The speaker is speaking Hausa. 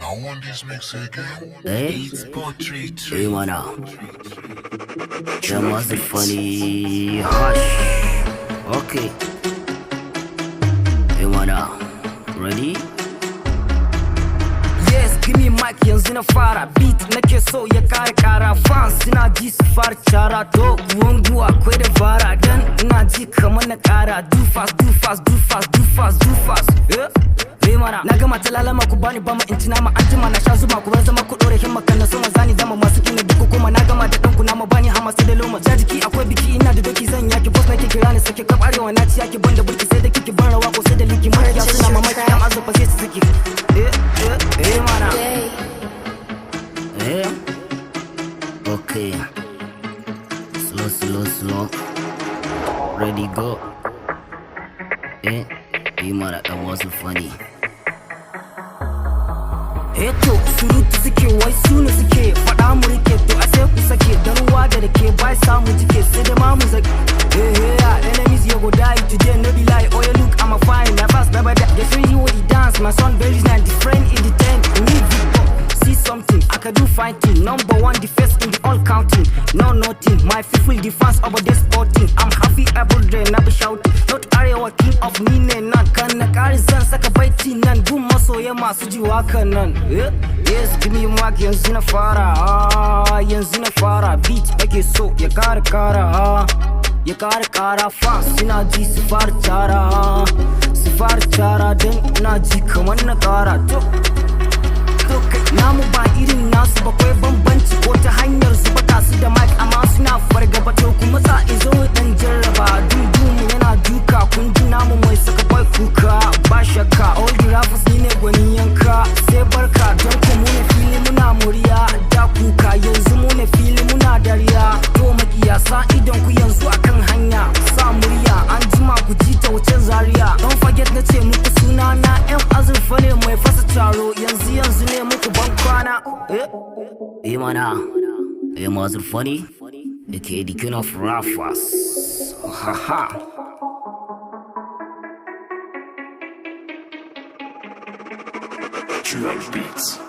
I want this mix again. It's poetry Hey, mana. That was the funny hush. Okay. Hey, mana. Ready? Yes, give me mic yanzu na fara. Beat nake so ya kara. Fans suna ji su fara cara. To wangu akwai da vara. Dan ina ji kamar na kara. Do fast. Yeah. Mana na gama ta lalama ku bani bama in ci nama anjima na sha zuma ku bar zama ku dore himma kan na so zani zama masu kina duk kuma na gama da danku na ma bani hama sai da loma jajiki akwai biki ina da doki zan yaki boss nake kira ni sake kab arewa na ci yaki banda burki sai da kiki ban rawa ko sai da liki mai ya suna mamaki yan azuba sai su saki mana okay slow ready go mana, that wasn't funny. Eto surutu suke wai sune suke faɗa mu rike to a sai ku sake dan ruwa da dake bai samu jike sai da ma mu zaki enemies you go die today no be lie oh you look I'm a fine my fast baby they show you what he dance my son very nice different in the tent see something I can do fighting number one the first in the all counting no nothing my people the fans about this sporting I'm happy every day na be shouting not arewa king of me ne nan kan na kari zan saka baiti nan gun masoya masu ji wakan nan yes give me mic yanzu na fara beat nake so ya kara fans suna ji su fara cara dan ina ji kamar na kara to namu ba irin nasu ba kai bambanci ko ta hanyar zuba tasu da mic amma suna fargaba to kuma za in zo dan jarraba dundun yana duka kun ji namu mai saka bai kuka ba shakka all the rappers ni ne gwani yanka sai barka don ku mu ne fili muna muriya da kuka yanzu mu ne fili muna dariya to makiya sa idon ku yanzu akan hanya sa murya an jima ku ji ta wucin zaria don't forget na ce muku suna na yan azurfa ne mai fasa taro yanzu ne muku ban kwana mana was it funny okay the king of rappers haha True beats.